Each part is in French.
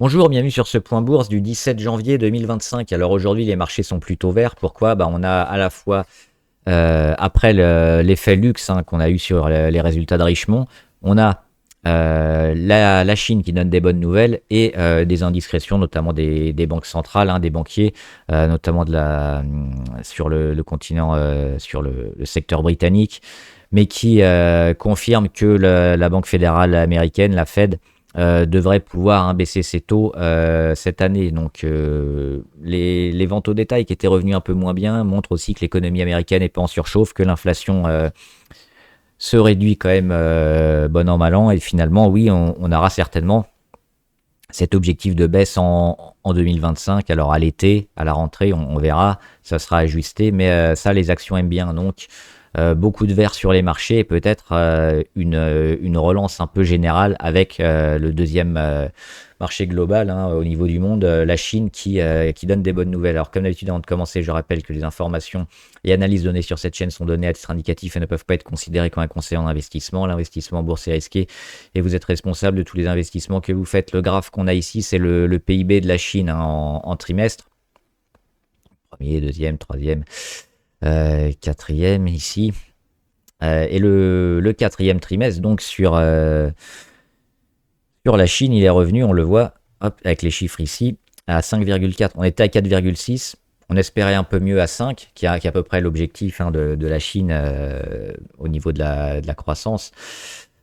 Bonjour, bienvenue sur ce point bourse du 17 janvier 2025. Alors aujourd'hui, les marchés sont plutôt verts. Pourquoi? On a à la fois, après l'effet luxe qu'on a eu sur les résultats de Richemont, on a la Chine qui donne des bonnes nouvelles et des indiscrétions, notamment des banques centrales, des banquiers, notamment sur le continent, sur le secteur britannique, mais qui confirment que la Banque fédérale américaine, la Fed, devrait pouvoir baisser ses taux cette année. Donc les ventes au détail qui étaient revenues un peu moins bien montrent aussi que l'économie américaine n'est pas en surchauffe, que l'inflation se réduit quand même bon an mal an. Et finalement, oui, on aura certainement cet objectif de baisse en 2025. Alors à l'été, à la rentrée, on verra, ça sera ajusté. Mais ça, les actions aiment bien. Donc beaucoup de vert sur les marchés et peut-être une relance un peu générale avec le deuxième marché global au niveau du monde, la Chine qui donne des bonnes nouvelles. Alors comme d'habitude avant de commencer, je rappelle que les informations et analyses données sur cette chaîne sont données à titre indicatif et ne peuvent pas être considérées comme un conseil en investissement. L'investissement en bourse est risqué et vous êtes responsable de tous les investissements que vous faites. Le graphe qu'on a ici, c'est le PIB de la Chine en trimestre. Premier, deuxième, troisième, quatrième ici. Et le quatrième trimestre, donc sur la Chine, il est revenu, on le voit, hop, avec les chiffres ici, à 5,4. On était à 4,6. On espérait un peu mieux à 5, qui est à peu près l'objectif de la Chine au niveau de la croissance.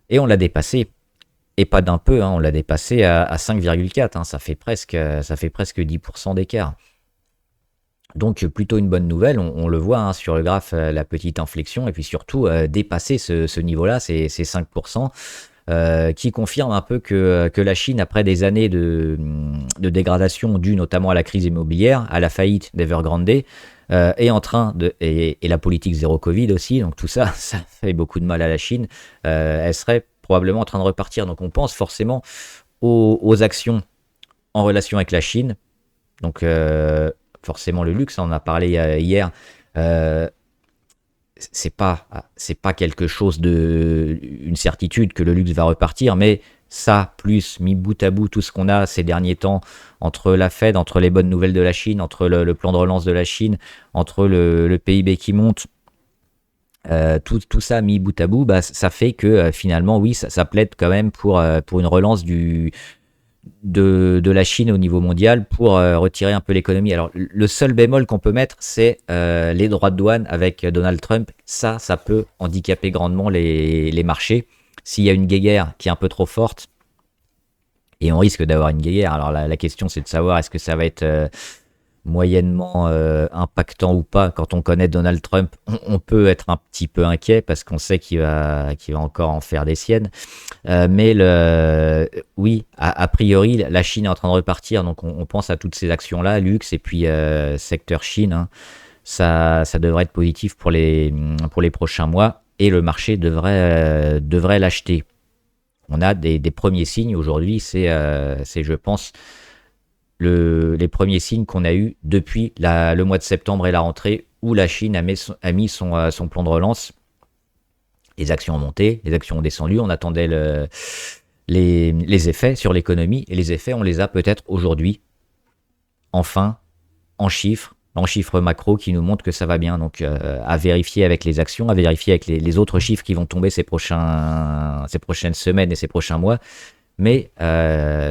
Et on l'a dépassé. Et pas d'un peu, on l'a dépassé à 5,4. Ça fait presque 10% d'écart. Donc plutôt une bonne nouvelle, on le voit sur le graphe, la petite inflexion, et puis surtout dépasser ce niveau-là, c'est 5%, qui confirme un peu que la Chine, après des années de dégradation due notamment à la crise immobilière, à la faillite d'Evergrande, est en train et la politique zéro Covid aussi, donc tout ça, ça fait beaucoup de mal à la Chine, elle serait probablement en train de repartir. Donc on pense forcément aux actions en relation avec la Chine, donc forcément le luxe, on en a parlé hier, euh, c'est pas quelque chose une certitude que le luxe va repartir, mais ça, plus mis bout à bout tout ce qu'on a ces derniers temps entre la Fed, entre les bonnes nouvelles de la Chine, entre le plan de relance de la Chine, entre le PIB qui monte, tout ça mis bout à bout, ça fait que finalement, oui, ça plaide quand même pour une relance de la Chine au niveau mondial pour retirer un peu l'économie. Alors, le seul bémol qu'on peut mettre, c'est les droits de douane avec Donald Trump. Ça peut handicaper grandement les marchés. S'il y a une guéguerre qui est un peu trop forte, et on risque d'avoir une guéguerre, alors la question c'est de savoir est-ce que ça va être moyennement impactant ou pas. Quand on connaît Donald Trump, on peut être un petit peu inquiet parce qu'on sait qu'il va encore en faire des siennes. Mais oui, a priori, la Chine est en train de repartir, donc on pense à toutes ces actions-là, luxe et puis secteur Chine. Ça devrait être positif pour les prochains mois et le marché devrait l'acheter. On a des premiers signes aujourd'hui, c'est je pense, les premiers signes qu'on a eu depuis le mois de septembre et la rentrée où la Chine a mis son plan de relance. Les actions ont monté, les actions ont descendu, on attendait les effets sur l'économie, et les effets, on les a peut-être aujourd'hui, enfin, en chiffres macro qui nous montrent que ça va bien. Donc à vérifier avec les actions, à vérifier avec les autres chiffres qui vont tomber ces prochaines semaines et ces prochains mois, mais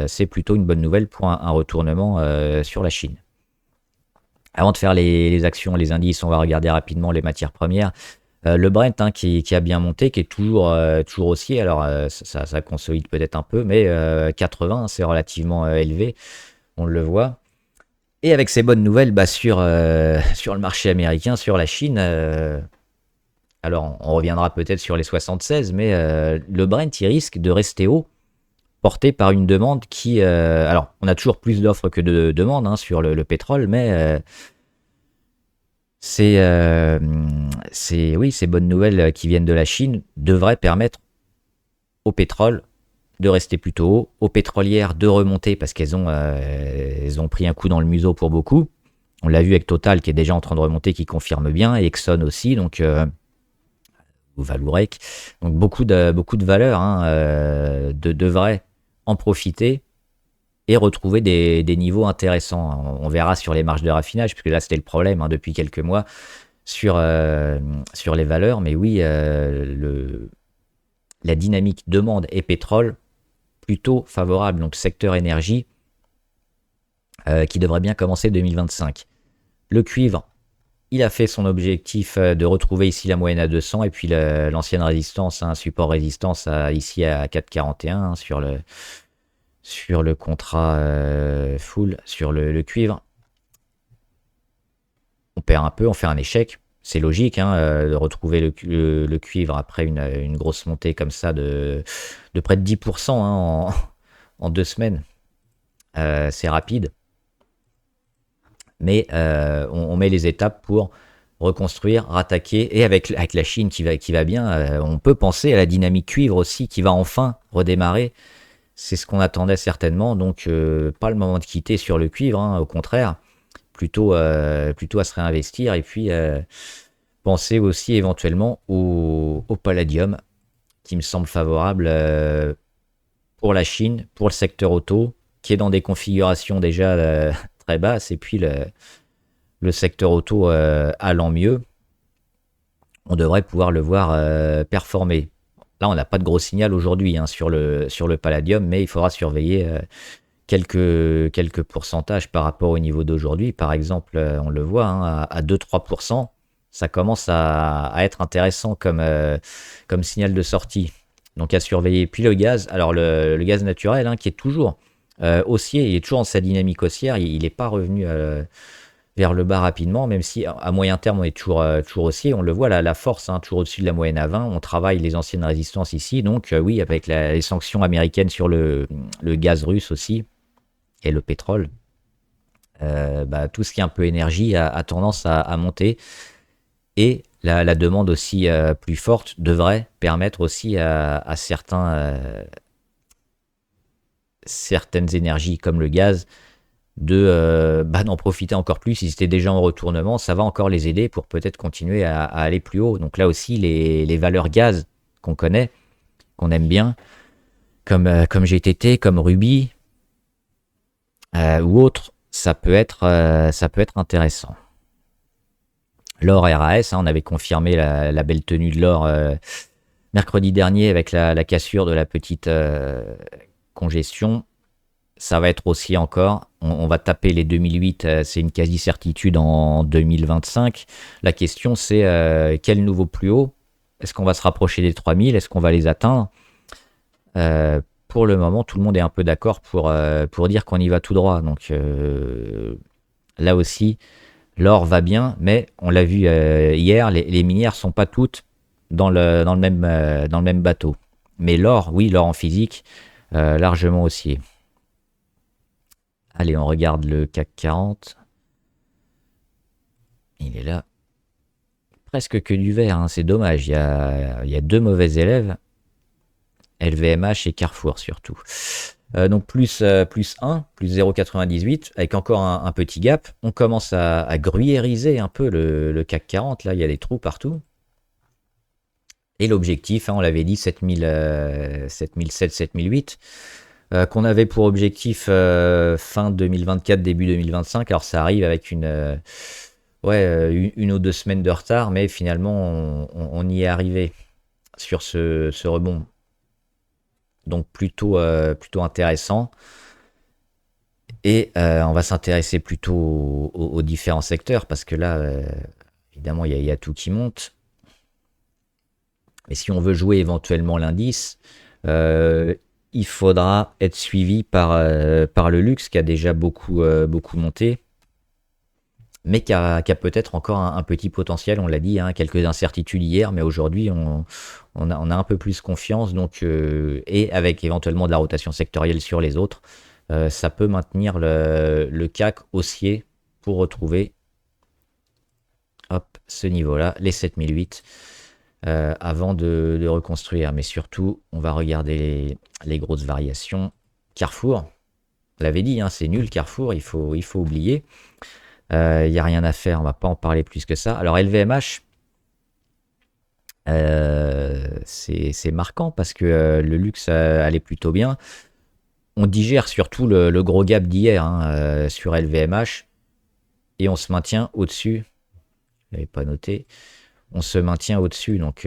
c'est plutôt une bonne nouvelle pour un retournement sur la Chine. Avant de faire les actions, les indices, on va regarder rapidement les matières premières. Le Brent qui a bien monté, qui est toujours haussier, alors ça consolide peut-être un peu, mais 80, c'est relativement élevé, on le voit. Et avec ces bonnes nouvelles sur le marché américain, sur la Chine, alors on reviendra peut-être sur les 76, mais le Brent il risque de rester haut, porté par une demande qui... alors on a toujours plus d'offres que de demandes sur le pétrole, mais... oui, ces bonnes nouvelles qui viennent de la Chine devraient permettre au pétrole de rester plutôt haut, aux pétrolières de remonter parce elles ont pris un coup dans le museau pour beaucoup. On l'a vu avec Total qui est déjà en train de remonter, qui confirme bien, et Exxon aussi, donc ou Valourec. Donc beaucoup de valeurs devraient en profiter et retrouver des niveaux intéressants. On verra sur les marges de raffinage, puisque là c'était le problème depuis quelques mois sur les valeurs. Mais oui, la dynamique demande et pétrole plutôt favorable. Donc secteur énergie qui devrait bien commencer 2025. Le cuivre, il a fait son objectif de retrouver ici la moyenne à 200 et puis l'ancienne résistance, support résistance ici à 4,41 sur le contrat full, sur le cuivre. On perd un peu, on fait un échec. C'est logique de retrouver le cuivre après une grosse montée comme ça de près de 10% en 2 semaines. C'est rapide. Mais on met les étapes pour reconstruire, rattaquer, et avec la Chine qui va bien, on peut penser à la dynamique cuivre aussi qui va enfin redémarrer. C'est ce qu'on attendait certainement, donc pas le moment de quitter sur le cuivre, au contraire, plutôt à se réinvestir et puis penser aussi éventuellement au palladium qui me semble favorable pour la Chine, pour le secteur auto, qui est dans des configurations déjà très basses, et puis le secteur auto allant mieux, on devrait pouvoir le voir performer. Là, on n'a pas de gros signal aujourd'hui sur le palladium, mais il faudra surveiller quelques pourcentages par rapport au niveau d'aujourd'hui. Par exemple, on le voit à 2-3%, ça commence à être intéressant comme signal de sortie. Donc à surveiller. Puis le gaz, alors le gaz naturel qui est toujours haussier, il est toujours dans sa dynamique haussière, il n'est pas revenu vers le bas rapidement, même si à moyen terme on est toujours haussier. On le voit, la force toujours au-dessus de la moyenne à 20. On travaille les anciennes résistances ici, donc oui, avec les sanctions américaines sur le gaz russe aussi et le pétrole, tout ce qui est un peu énergie a tendance à monter, et la demande aussi plus forte devrait permettre aussi à certaines énergies comme le gaz d'en profiter encore plus. Si c'était déjà en retournement, ça va encore les aider pour peut-être continuer à aller plus haut. Donc là aussi, les valeurs gaz qu'on connaît, qu'on aime bien, comme GTT, comme Ruby ou autres, ça peut être intéressant. L'or RAS, on avait confirmé la belle tenue de l'or mercredi dernier avec la cassure de la petite congestion. Ça va être haussier encore. On va taper les 2008, c'est une quasi-certitude en 2025. La question, c'est quel nouveau plus haut? Est-ce qu'on va se rapprocher des 3000? Est-ce qu'on va les atteindre? Pour le moment, tout le monde est un peu d'accord pour dire qu'on y va tout droit. Donc là aussi, l'or va bien, mais on l'a vu hier, les minières sont pas toutes dans le même bateau. Mais l'or, oui, l'or en physique, largement haussier. Allez, on regarde le CAC 40. Il est là. Presque que du vert, c'est dommage. Il y a deux mauvais élèves. LVMH et Carrefour surtout. Donc plus 1, plus 0,98, avec encore un petit gap. On commence à gruyériser un peu le CAC 40. Là, il y a des trous partout. Et l'objectif, on l'avait dit, 7007, 7008. Qu'on avait pour objectif fin 2024, début 2025. Alors ça arrive avec une ou 2 semaines de retard, mais finalement on y est arrivé sur ce rebond. Donc plutôt intéressant. Et on va s'intéresser plutôt aux différents secteurs, parce que là, évidemment, il y a tout qui monte. Mais si on veut jouer éventuellement l'indice, il faudra être suivi par le luxe qui a déjà beaucoup monté, mais qui a peut-être encore un petit potentiel. On l'a dit, quelques incertitudes hier, mais aujourd'hui on a un peu plus confiance. Donc, et avec éventuellement de la rotation sectorielle sur les autres, ça peut maintenir le CAC haussier pour retrouver ce niveau-là, les 7008. Avant de reconstruire. Mais surtout, on va regarder les grosses variations. Carrefour, on l'avait dit, c'est nul Carrefour, il faut oublier. Il n'y a rien à faire, on va pas en parler plus que ça. Alors LVMH, c'est marquant parce que le luxe allait plutôt bien. on digère surtout le gros gap d'hier sur LVMH et on se maintient au-dessus. Je l'avais pas noté. On se maintient au-dessus, donc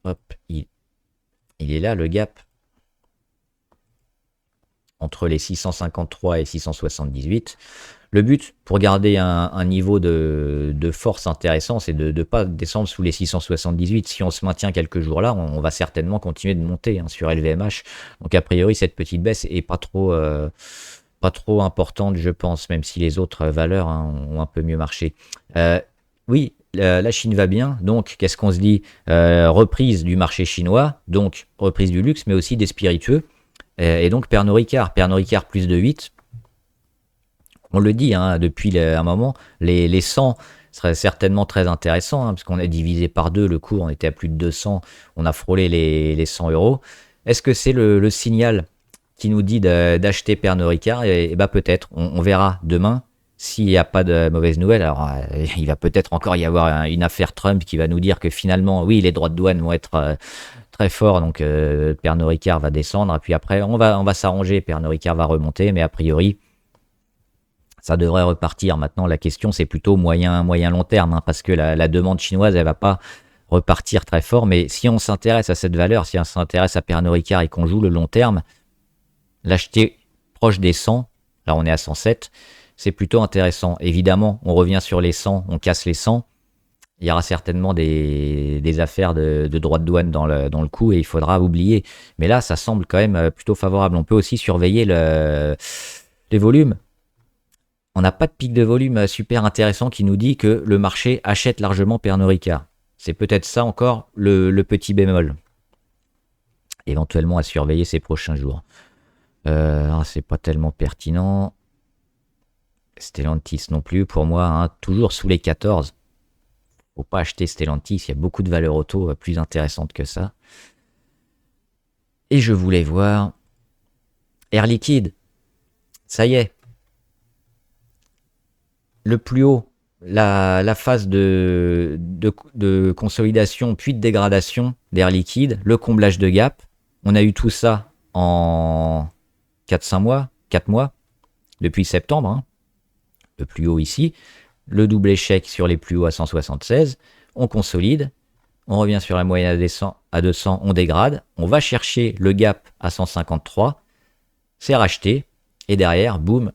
hop, il est là le gap entre les 653 et 678. Le but pour garder un niveau de force intéressant, c'est de ne pas descendre sous les 678. Si on se maintient quelques jours là, on va certainement continuer de monter sur LVMH. Donc a priori, cette petite baisse est pas trop importante, je pense, même si les autres valeurs ont un peu mieux marché. Oui, la Chine va bien, donc qu'est-ce qu'on se dit? Reprise du marché chinois, donc reprise du luxe, mais aussi des spiritueux. Et donc Pernod Ricard plus de 8. On le dit depuis un moment, les 100 seraient certainement très intéressants, parce qu'on est divisé par deux, le cours, on était à plus de 200, on a frôlé les 100 euros. Est-ce que c'est le signal qui nous dit d'acheter Pernod Ricard? Et bah peut-être, on verra demain s'il n'y a pas de mauvaise nouvelle. Alors il va peut-être encore y avoir une affaire Trump qui va nous dire que finalement, oui, les droits de douane vont être très forts, donc Pernod Ricard va descendre, et puis après on va s'arranger, Pernod Ricard va remonter, mais a priori ça devrait repartir. Maintenant, la question, c'est plutôt moyen long terme, parce que la demande chinoise, elle va pas repartir très fort. Mais si on s'intéresse à cette valeur, si on s'intéresse à Pernod Ricard et qu'on joue le long terme, l'acheter proche des 100, là on est à 107, c'est plutôt intéressant. Évidemment, on revient sur les 100, on casse les 100. Il y aura certainement des affaires de droits de douane dans le coup et il faudra oublier. Mais là, ça semble quand même plutôt favorable. On peut aussi surveiller les volumes. On n'a pas de pic de volume super intéressant qui nous dit que le marché achète largement Pernod Ricard. C'est peut-être ça encore le petit bémol. Éventuellement à surveiller ces prochains jours. C'est pas tellement pertinent. Stellantis non plus pour moi, toujours sous les 14. Faut pas acheter Stellantis, il y a beaucoup de valeurs auto plus intéressantes que ça. Et je voulais voir Air Liquide. Ça y est. Le plus haut, la phase de consolidation puis de dégradation d'Air Liquide, le comblage de gap. On a eu tout ça en 4-5 mois, 4 mois, depuis septembre. Le plus haut ici. Le double échec sur les plus hauts à 176. On consolide. On revient sur la moyenne à 200, on dégrade. On va chercher le gap à 153. C'est racheté. Et derrière, boum,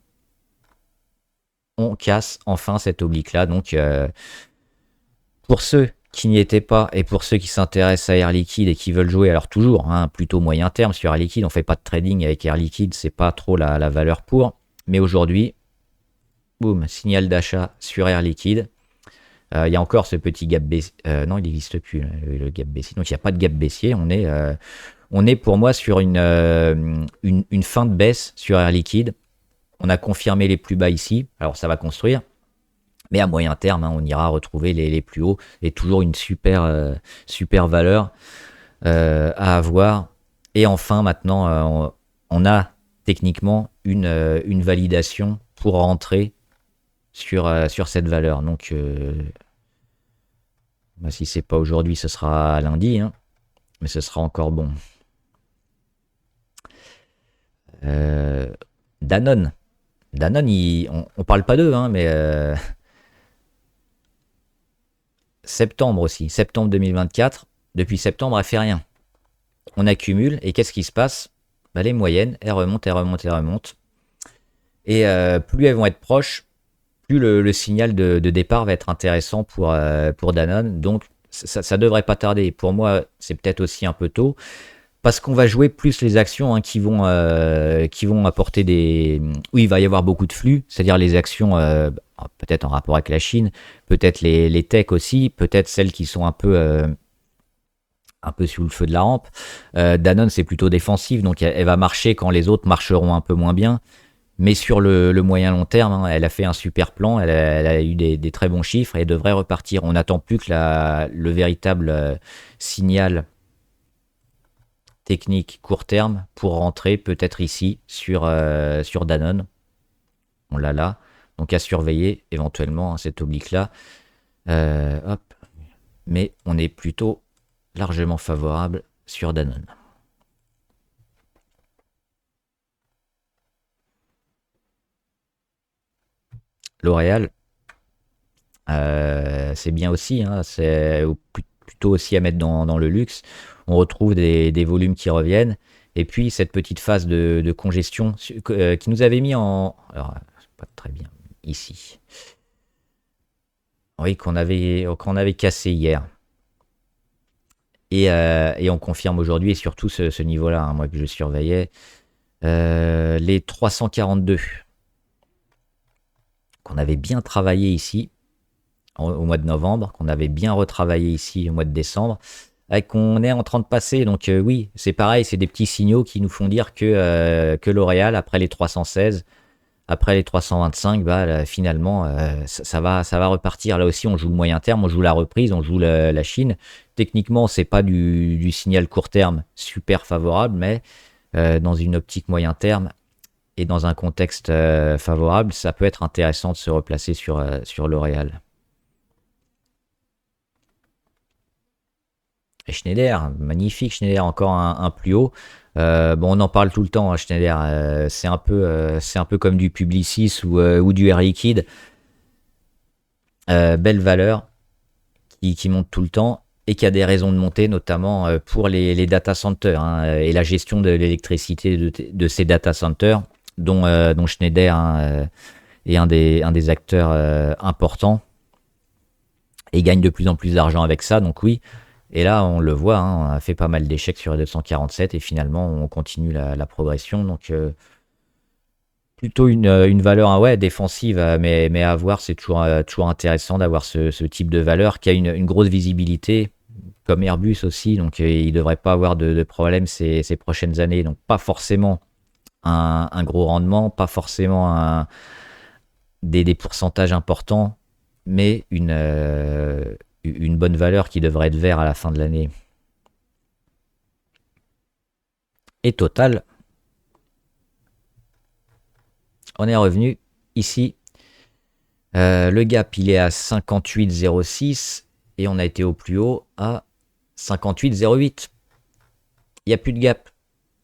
on casse enfin cette oblique-là. Donc, pour ceux qui n'y étaient pas et pour ceux qui s'intéressent à Air Liquide et qui veulent jouer, alors toujours, plutôt moyen terme sur Air Liquide, on ne fait pas de trading avec Air Liquide, c'est pas trop la valeur pour. Mais aujourd'hui, boum, signal d'achat sur Air Liquide. Il y a encore ce petit gap baissier. Non, il n'existe plus, le gap baissier. Donc, il n'y a pas de gap baissier. On est pour moi sur une fin de baisse sur Air Liquide. On a confirmé les plus bas ici. Alors, ça va construire. Mais à moyen terme, on ira retrouver les plus hauts. Et toujours une super valeur à avoir. Et enfin, maintenant, on a techniquement une validation pour rentrer sur cette valeur. Donc, si c'est pas aujourd'hui, ce sera lundi, mais ce sera encore bon. Danone, on parle pas d'eux, mais septembre aussi, septembre 2024. Depuis septembre, elle fait rien. On accumule et qu'est-ce qui se passe? Les moyennes, elles remontent. Et plus elles vont être proches, plus le signal de départ va être intéressant pour Danone. Donc, ça devrait pas tarder. Pour moi, c'est peut-être aussi un peu tôt. Parce qu'on va jouer plus les actions qui vont apporter où il va y avoir beaucoup de flux. C'est-à-dire les actions, peut-être en rapport avec la Chine, peut-être les techs aussi, peut-être celles qui sont un peu sous le feu de la rampe. Danone, c'est plutôt défensif. Donc, elle va marcher quand les autres marcheront un peu moins bien. Mais sur le moyen long terme, elle a fait un super plan, elle a eu des très bons chiffres et elle devrait repartir. On n'attend plus que le véritable signal technique court terme pour rentrer peut-être ici sur Danone. On l'a là. Donc à surveiller éventuellement cette oblique-là. Mais on est plutôt largement favorable sur Danone. L'Oréal, c'est bien aussi, hein, c'est plutôt aussi à mettre dans le luxe. On retrouve des volumes qui reviennent. Et puis cette petite phase de congestion qui nous avait mis en... Alors, c'est pas très bien ici. Oui, qu'on avait cassé hier. Et on confirme aujourd'hui, et surtout ce niveau-là, hein, moi que je surveillais, les 342 qu'on avait bien travaillé ici au mois de novembre, qu'on avait bien retravaillé ici au mois de décembre, et qu'on est en train de passer. Donc oui, c'est pareil, c'est des petits signaux qui nous font dire que L'Oréal, après les 316, après les 325, bah, là, finalement, ça va repartir. Là aussi, on joue le moyen terme, on joue la reprise, on joue la Chine. Techniquement, c'est pas du signal court terme super favorable, mais dans une optique moyen terme et dans un contexte favorable, ça peut être intéressant de se replacer sur L'Oréal. Et Schneider, magnifique Schneider, encore un plus haut. Bon, on en parle tout le temps, hein, Schneider. C'est un peu comme du Publicis ou du Air Liquide. Belle valeur qui monte tout le temps et qui a des raisons de monter, notamment pour les data centers, hein, et la gestion de l'électricité de ces data centers, dont Schneider, hein, est un des acteurs importants et gagne de plus en plus d'argent avec ça. Donc oui. Et là, on le voit, hein, on a fait pas mal d'échecs sur les 247 et finalement, on continue la progression. Donc, plutôt une valeur, hein, ouais, défensive, mais à voir, c'est toujours intéressant d'avoir ce type de valeur qui a une grosse visibilité, comme Airbus aussi. Donc, il ne devrait pas avoir de problème ces prochaines années. Donc, pas forcément un gros rendement, pas forcément des pourcentages importants, mais une bonne valeur qui devrait être vert à la fin de l'année. Et Total, on est revenu ici. Le gap, il est à 58,06 et on a été au plus haut à 58,08. Il n'y a plus de gap.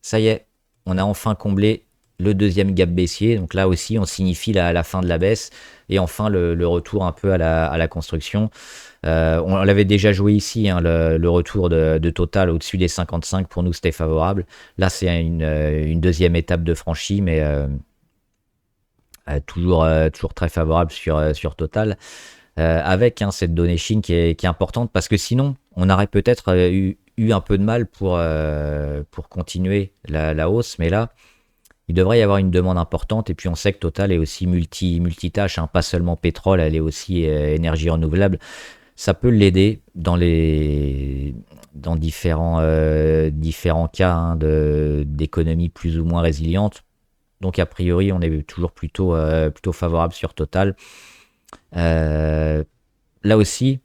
Ça y est, on a enfin comblé le deuxième gap baissier. Donc là aussi, on signifie la fin de la baisse et enfin le retour un peu à la construction. On l'avait déjà joué ici, hein, le retour de Total au-dessus des 55, pour nous c'était favorable. Là c'est une deuxième étape de franchie, mais toujours très favorable sur Total, avec, hein, cette donnée Chine qui est importante, parce que sinon on aurait peut-être eu un peu de mal pour continuer la hausse, mais là il devrait y avoir une demande importante. Et puis on sait que Total est aussi multitâche, hein, pas seulement pétrole, elle est aussi énergie renouvelable. Ça peut l'aider dans différents cas, hein, d'économie plus ou moins résiliente. Donc a priori, on est toujours plutôt favorable sur Total. Là aussi,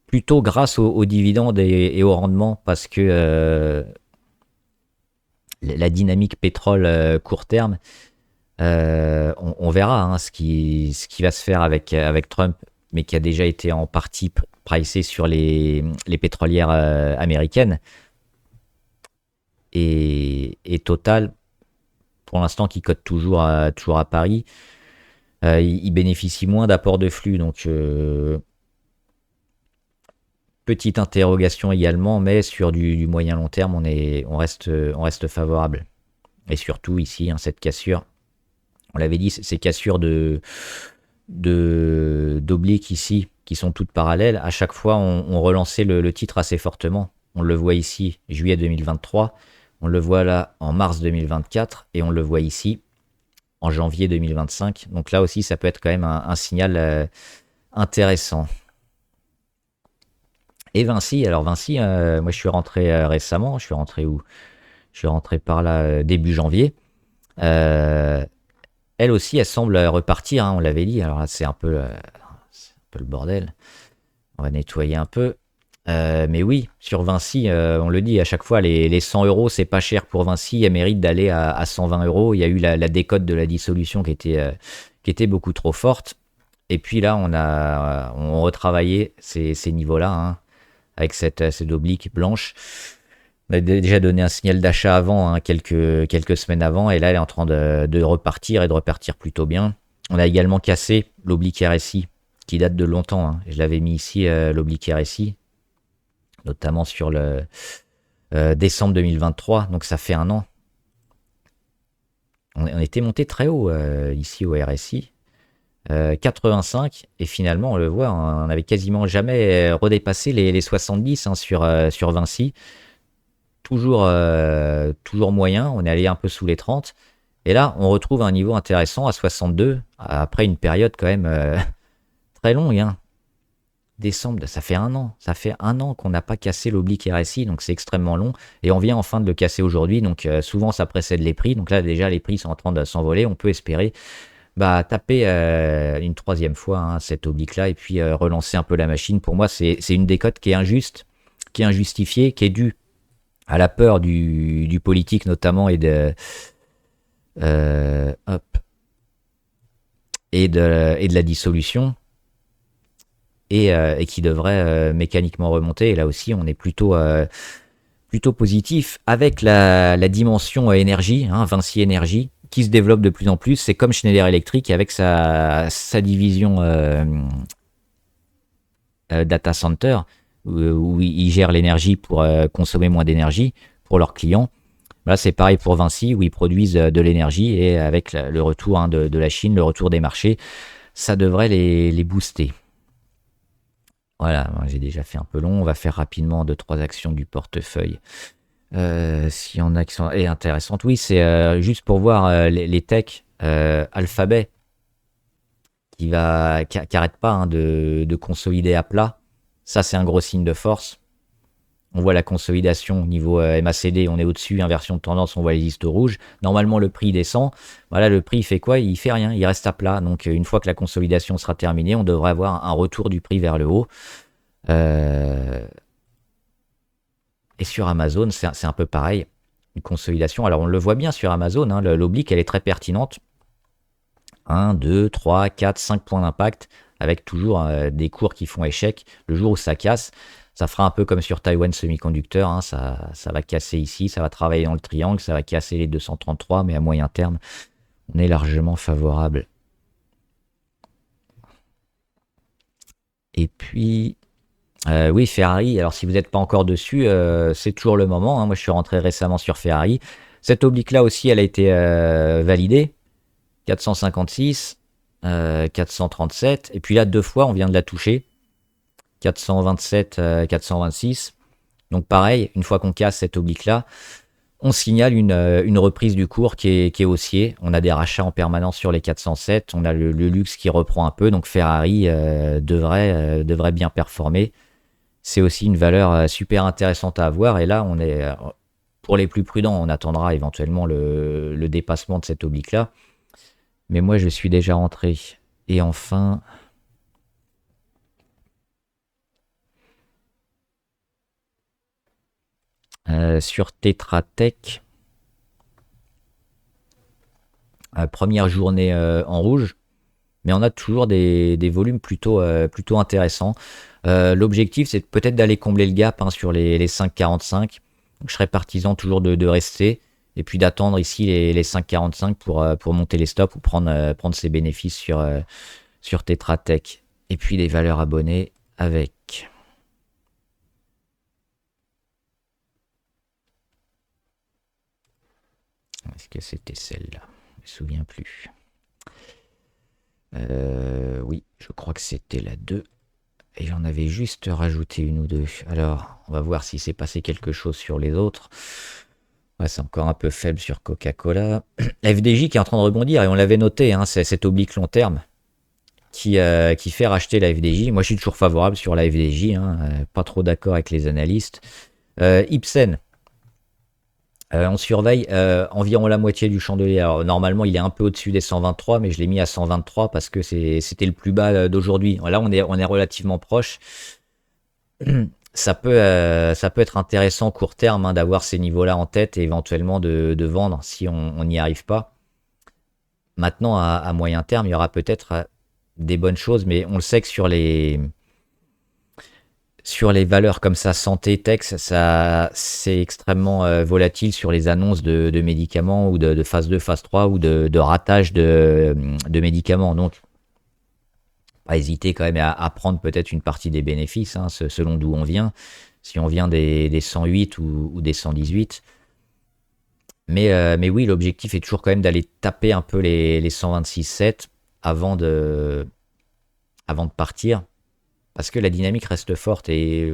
plutôt grâce aux dividendes et au rendement, parce que la dynamique pétrole court terme, on verra, hein, ce qui va se faire avec Trump, mais qui a déjà été en partie pricé sur les pétrolières américaines. Et Total, pour l'instant, qui cote toujours à Paris, il bénéficie moins d'apport de flux. Donc, petite interrogation également, mais sur du moyen long terme, on reste favorable. Et surtout ici, hein, cette cassure, on l'avait dit, ces cassures d'obliques ici, qui sont toutes parallèles, à chaque fois on relançait le titre assez fortement. On le voit ici, juillet 2023, on le voit là en mars 2024, et on le voit ici en janvier 2025. Donc là aussi, ça peut être quand même un signal intéressant. Et Vinci, alors Vinci, moi je suis rentré récemment, je suis rentré où? Je suis rentré par là début janvier. Elle aussi, elle semble repartir, hein, on l'avait dit. Alors là, c'est un peu le bordel. On va nettoyer un peu. Mais oui, sur Vinci, on le dit à chaque fois, les 100 euros, c'est pas cher pour Vinci. Elle mérite d'aller à 120 euros. Il y a eu la décote de la dissolution qui était beaucoup trop forte. Et puis là, on retravaillé ces niveaux-là, hein, avec cette oblique blanche. On a déjà donné un signal d'achat avant, hein, quelques semaines avant, et là elle est en train de repartir, et de repartir plutôt bien. On a également cassé l'oblique RSI qui date de longtemps, hein. Je l'avais mis ici, l'oblique RSI, notamment sur le décembre 2023, donc ça fait un an. On était monté très haut ici au RSI, 85, et finalement on le voit, on n'avait quasiment jamais redépassé les 70 hein, sur Vinci. Toujours moyen, on est allé un peu sous les 30. Et là, on retrouve un niveau intéressant à 62, après une période quand même très longue. Hein. Décembre, ça fait un an. Ça fait un an qu'on n'a pas cassé l'oblique RSI, donc c'est extrêmement long. Et on vient enfin de le casser aujourd'hui, donc souvent ça précède les prix. Donc là, déjà, les prix sont en train de s'envoler. On peut espérer taper une troisième fois hein, cette oblique-là et puis relancer un peu la machine. Pour moi, c'est une décote qui est injuste, qui est injustifiée, qui est due à la peur du politique notamment hop, et de la dissolution et qui devrait mécaniquement remonter. Et là aussi, on est plutôt positif avec la dimension énergie, hein, Vinci Énergie, qui se développe de plus en plus. C'est comme Schneider Electric avec sa division data center, où ils gèrent l'énergie pour consommer moins d'énergie pour leurs clients. Là, c'est pareil pour Vinci, où ils produisent de l'énergie, et avec le retour hein, de la Chine, le retour des marchés, ça devrait les booster. Voilà, j'ai déjà fait un peu long, on va faire rapidement 2-3 actions du portefeuille. S'il y en a qui sont intéressantes, oui, c'est juste pour voir les techs, Alphabet, qui arrête pas hein, de consolider à plat. Ça, c'est un gros signe de force. On voit la consolidation au niveau MACD, on est au-dessus, inversion de tendance, on voit les listes rouges. Normalement, le prix descend. Voilà, le prix fait quoi? Il fait rien, il reste à plat. Donc, une fois que la consolidation sera terminée, on devrait avoir un retour du prix vers le haut. Et sur Amazon, c'est un peu pareil. Une consolidation. Alors, on le voit bien sur Amazon, hein, l'oblique, elle est très pertinente. 1, 2, 3, 4, 5 points d'impact, avec toujours des cours qui font échec. Le jour où ça casse, ça fera un peu comme sur Taiwan Semiconductor, hein, ça va casser ici, ça va travailler dans le triangle, ça va casser les 233, mais à moyen terme, on est largement favorable. Et puis, oui, Ferrari, alors si vous n'êtes pas encore dessus, c'est toujours le moment, hein. Moi je suis rentré récemment sur Ferrari. Cette oblique-là aussi, elle a été validée, 456, 437, et puis là, 2 fois, on vient de la toucher. 427, 426. Donc pareil, une fois qu'on casse cette oblique-là, on signale une reprise du cours qui est haussier. On a des rachats en permanence sur les 407. On a le luxe qui reprend un peu. Donc Ferrari devrait bien performer. C'est aussi une valeur super intéressante à avoir. Et là, on est pour les plus prudents, on attendra éventuellement le dépassement de cette oblique-là. Mais moi, je suis déjà rentré. Et enfin... sur Tetra Tech, première journée en rouge, mais on a toujours des volumes plutôt intéressants. L'objectif, c'est peut-être d'aller combler le gap hein, sur les 5,45. Donc, je serais partisan toujours de rester et puis d'attendre ici les 5,45 pour monter les stops ou prendre ses bénéfices sur Tetra Tech. Et puis les valeurs abonnées avec... Est-ce que c'était celle-là? Je me souviens plus. Oui, je crois que c'était la 2. Et j'en avais juste rajouté une ou deux. Alors, on va voir si s'est passé quelque chose sur les autres. Ouais, c'est encore un peu faible sur Coca-Cola. La FDJ qui est en train de rebondir, et on l'avait noté, hein, c'est cet oblique long terme qui fait racheter la FDJ. Moi, je suis toujours favorable sur la FDJ, hein, pas trop d'accord avec les analystes. Ipsen. On surveille environ la moitié du chandelier. Alors, normalement, il est un peu au-dessus des 123, mais je l'ai mis à 123 parce que c'était le plus bas d'aujourd'hui. Là, on est relativement proche. Ça peut être intéressant court terme hein, d'avoir ces niveaux-là en tête et éventuellement de vendre si on n'y arrive pas. Maintenant, à moyen terme, il y aura peut-être des bonnes choses, mais on le sait que sur les valeurs comme ça, santé, tech, ça c'est extrêmement volatile sur les annonces de médicaments ou de phase 2, phase 3 ou de ratage de médicaments. Donc, pas hésiter quand même à prendre peut-être une partie des bénéfices, hein, selon d'où on vient. Si on vient des 108 ou des 118. Mais oui, l'objectif est toujours quand même d'aller taper un peu les 126,7 avant de partir. Parce que la dynamique reste forte et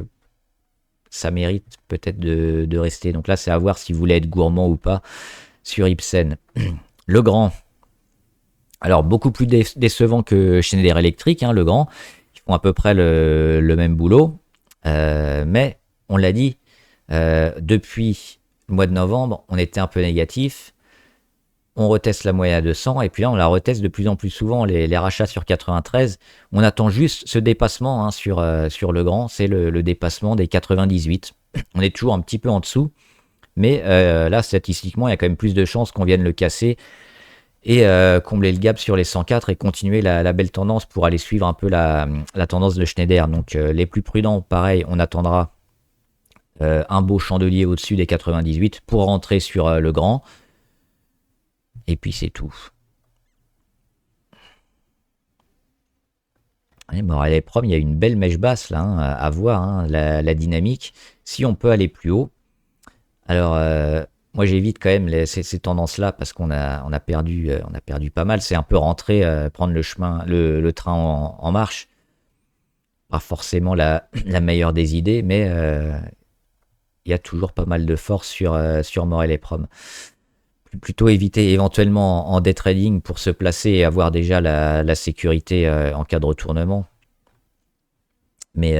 ça mérite peut-être de rester. Donc là, c'est à voir si vous voulez être gourmand ou pas sur Ipsen. Legrand. Alors, beaucoup plus décevant que Schneider Electric, hein, Legrand. Ils font à peu près le même boulot. Mais, on l'a dit, depuis le mois de novembre, on était un peu négatif. On reteste la moyenne à 200 et puis là on la reteste de plus en plus souvent, les rachats sur 93. On attend juste ce dépassement, hein, sur Legrand, c'est le dépassement des 98. On est toujours un petit peu en dessous, mais là statistiquement il y a quand même plus de chances qu'on vienne le casser et combler le gap sur les 104 et continuer la belle tendance pour aller suivre un peu la tendance de Schneider. Donc les plus prudents, pareil, on attendra un beau chandelier au-dessus des 98 pour rentrer sur Legrand. Et puis c'est tout. Et Morel et Prom, il y a une belle mèche basse là, hein, à voir, hein, la dynamique. Si on peut aller plus haut. Alors, moi j'évite quand même ces tendances-là parce qu'on a perdu pas mal. C'est un peu rentrer, prendre le chemin, le train en marche. Pas forcément la meilleure des idées, mais il y a toujours pas mal de force sur Morel et Prom. Plutôt éviter éventuellement en day trading pour se placer et avoir déjà la sécurité en cas de retournement. Mais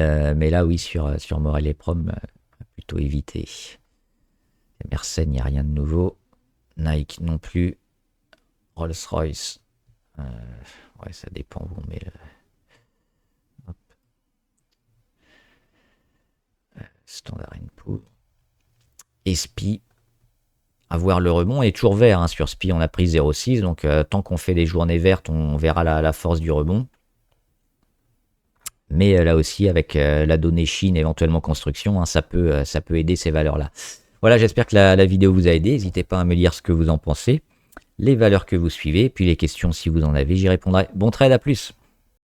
là, oui, sur Morel et Prom, plutôt éviter. Mersenne, il n'y a rien de nouveau. Nike non plus. Rolls-Royce. Ouais, ça dépend où on met le... Hop. Standard & Poor's. SPI. À voir le rebond est toujours vert, hein, sur SPI on a pris 0,6, donc tant qu'on fait des journées vertes on verra la force du rebond, mais là aussi avec la donnée Chine éventuellement construction, hein, ça peut aider ces valeurs là. Voilà, j'espère que la vidéo vous a aidé, n'hésitez pas à me dire ce que vous en pensez, les valeurs que vous suivez, puis les questions si vous en avez, j'y répondrai. Bon trade, à plus.